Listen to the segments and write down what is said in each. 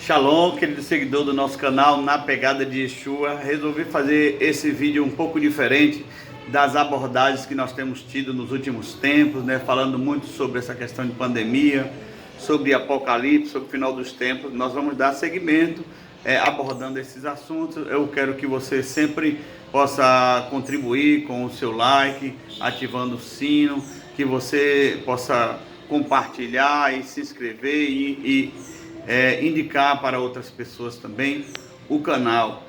Shalom, querido seguidor do nosso canal Na Pegada de Yeshua. Resolvi fazer esse vídeo um pouco diferente das abordagens que nós temos tido nos últimos tempos, né? Falando muito sobre essa questão de pandemia, sobre Apocalipse, sobre o final dos tempos. Nós vamos dar seguimento abordando esses assuntos. Eu quero que você sempre possa contribuir com o seu like, ativando o sino, que você possa compartilhar e se inscrever e indicar para outras pessoas também o canal.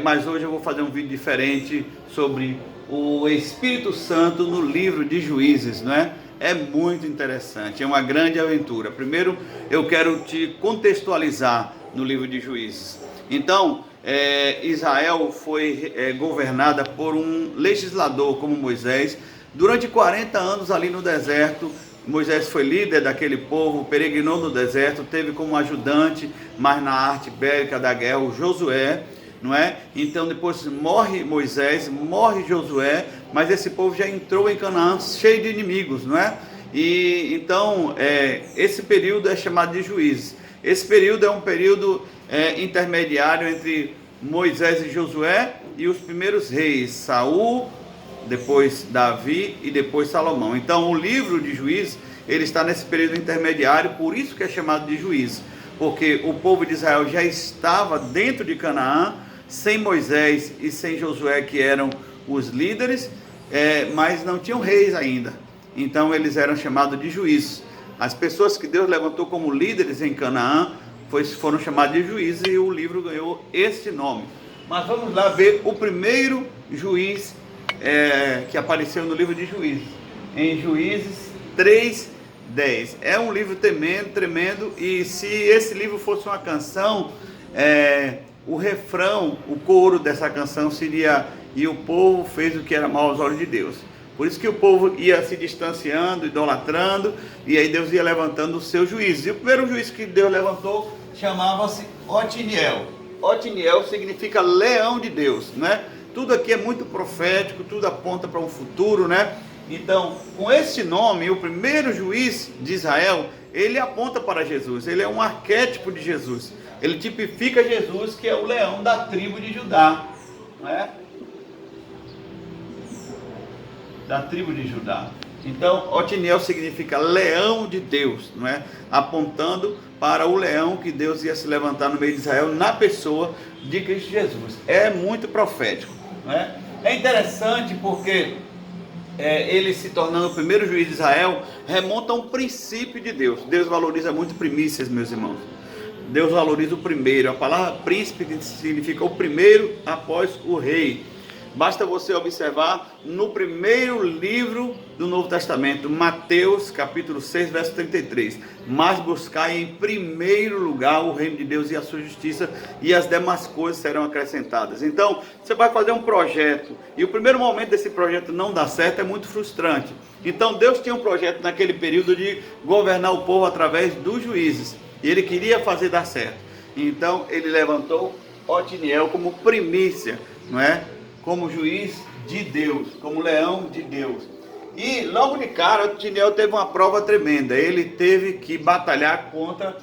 Mas hoje eu vou fazer um vídeo diferente sobre o Espírito Santo no livro de Juízes, não é? É muito interessante, é uma grande aventura. Primeiro eu quero te contextualizar no livro de Juízes. Então, Israel foi governada por um legislador como Moisés durante 40 anos ali no deserto. Moisés foi líder daquele povo, peregrinou no deserto, teve como ajudante, mas na arte bélica da guerra, o Josué, não é? Então depois morre Moisés, morre Josué, mas esse povo já entrou em Canaã cheio de inimigos, não é? E então esse período é chamado de Juízes. Esse período é um período intermediário entre Moisés e Josué e os primeiros reis, Saul, depois Davi e depois Salomão. Então o livro de Juízes, ele está nesse período intermediário, por isso que é chamado de Juízes, porque o povo de Israel já estava dentro de Canaã, sem Moisés e sem Josué, que eram os líderes, mas não tinham reis ainda. Então eles eram chamados de juízes. As pessoas que Deus levantou como líderes em Canaã foram chamadas de juízes, e o livro ganhou esse nome. Mas vamos lá ver o primeiro juiz que apareceu no livro de Juízes, em Juízes 3:10. É um livro tremendo, e se esse livro fosse uma canção, o refrão, o coro dessa canção seria: e o povo fez o que era mal aos olhos de Deus. Por isso que o povo ia se distanciando, idolatrando, e aí Deus ia levantando os seus juízes. E o primeiro juiz que Deus levantou chamava-se Otiniel. Otiniel significa leão de Deus, né? Tudo aqui é muito profético, tudo aponta para um futuro, né? Então, com esse nome, o primeiro juiz de Israel, ele aponta para Jesus, ele é um arquétipo de Jesus. Ele tipifica Jesus, que é o leão da tribo de Judá, não é? Da tribo de Judá. Então, Otiniel significa leão de Deus, não é? Apontando para o leão que Deus ia se levantar no meio de Israel, na pessoa de Cristo Jesus. É muito profético, não é? É interessante porque ele se tornando o primeiro juiz de Israel, remonta a um princípio de Deus. Deus valoriza muito primícias, meus irmãos. Deus valoriza o primeiro. A palavra príncipe significa o primeiro após o rei. Basta você observar no primeiro livro do Novo Testamento, Mateus capítulo 6, verso 33. Mas buscai em primeiro lugar o reino de Deus e a sua justiça, e as demais coisas serão acrescentadas. Então, você vai fazer um projeto, e o primeiro momento desse projeto não dá certo, é muito frustrante. Então, Deus tinha um projeto naquele período de governar o povo através dos juízes, e Ele queria fazer dar certo. Então, Ele levantou Otiniel como primícia, não é? Como juiz de Deus, como leão de Deus. E logo de cara, Otiniel teve uma prova tremenda. Ele teve que batalhar contra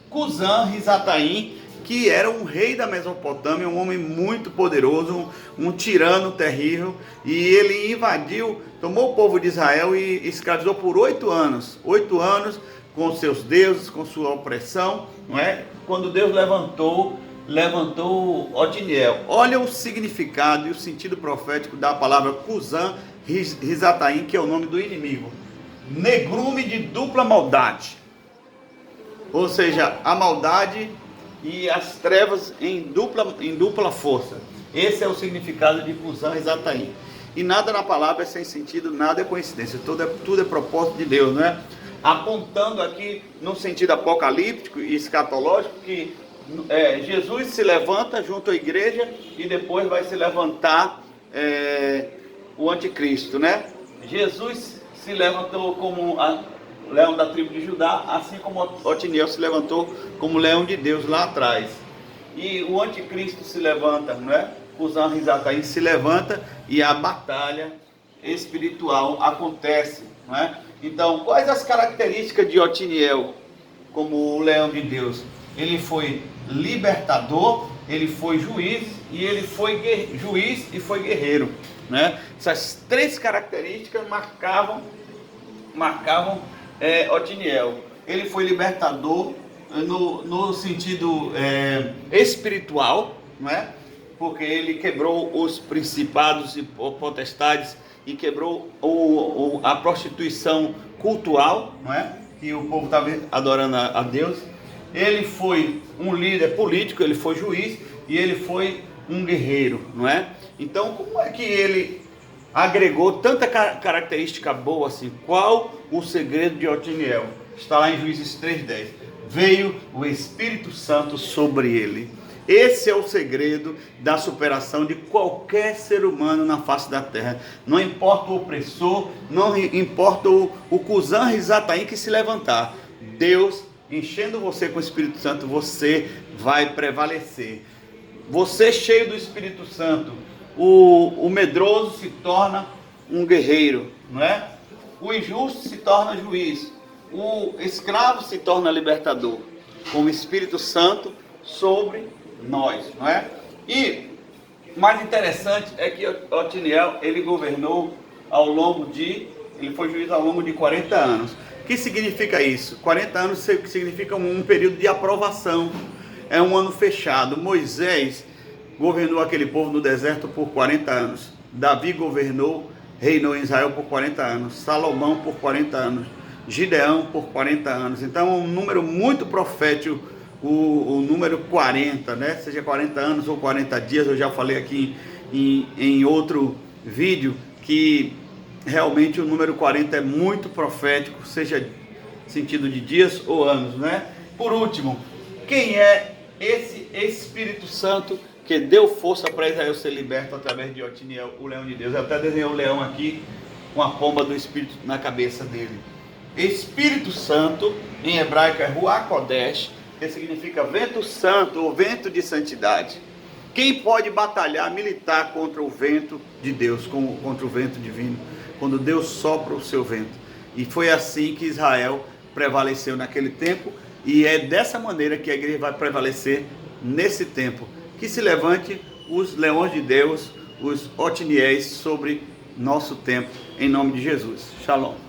Cusã-Risataim, que era um rei da Mesopotâmia, um homem muito poderoso, um tirano terrível. E ele invadiu, tomou o povo de Israel e escravizou por 8 anos. 8 anos com seus deuses, com sua opressão, não é? Quando Deus levantou Otiniel. Olha o significado e o sentido profético da palavra Cusã-Risataim, que é o nome do inimigo. Negrume de dupla maldade. Ou seja, a maldade e as trevas em dupla força. Esse é o significado de Cusã-Risataim. E nada na palavra é sem sentido, nada é coincidência. Tudo é propósito de Deus, não é? Apontando aqui no sentido apocalíptico e escatológico que Jesus se levanta junto à igreja e depois vai se levantar o anticristo, né? Jesus se levantou como leão da tribo de Judá, assim como Otiniel se levantou como leão de Deus lá atrás. E o anticristo se levanta, não é? Cusã-Risataim se levanta e a batalha espiritual acontece, não é? Então, quais as características de Otiniel como o leão de Deus? ele foi libertador, ele foi juiz e ele foi juiz e foi guerreiro, né? Essas três características marcavam Otiniel. Ele foi libertador no sentido espiritual, não é? Porque ele quebrou os principados e potestades e quebrou a prostituição cultural, não é? Que o povo estava adorando a Deus. Ele foi um líder político, ele foi juiz e ele foi um guerreiro, não é? Então, como é que ele agregou tanta característica boa assim? Qual o segredo de Otiniel? Está lá em Juízes 3:10. Veio o Espírito Santo sobre ele. Esse é o segredo da superação de qualquer ser humano na face da terra. Não importa o opressor, não importa o Cusã Risataim que se levantar. Deus, enchendo você com o Espírito Santo, você vai prevalecer. Você cheio do Espírito Santo, o medroso se torna um guerreiro, não é? O injusto se torna juiz. O escravo se torna libertador. Com o Espírito Santo sobre nós, não é? E mais interessante é que Otiniel, ele governou ele foi juiz ao longo de 40 anos. O que significa isso? 40 anos significa um período de aprovação, é um ano fechado. Moisés governou aquele povo no deserto por 40 anos. Davi reinou em Israel por 40 anos. Salomão por 40 anos. Gideão por 40 anos. Então é um número muito profético, o número 40, né? Seja 40 anos ou 40 dias, eu já falei aqui em outro vídeo que realmente o número 40 é muito profético, seja sentido de dias ou anos, né? Por último, quem é esse Espírito Santo que deu força para Israel ser liberto através de Otiniel, o leão de Deus? Eu até desenhei o leão aqui com a pomba do Espírito na cabeça dele. Espírito Santo, em hebraico é Ruach Kodesh, que significa vento santo ou vento de santidade. Quem pode batalhar, militar contra o vento de Deus, contra o vento divino, quando Deus sopra o seu vento? E foi assim que Israel prevaleceu naquele tempo, e é dessa maneira que a igreja vai prevalecer nesse tempo. Que se levante os leões de Deus, os Otiniéis sobre nosso tempo, em nome de Jesus. Shalom.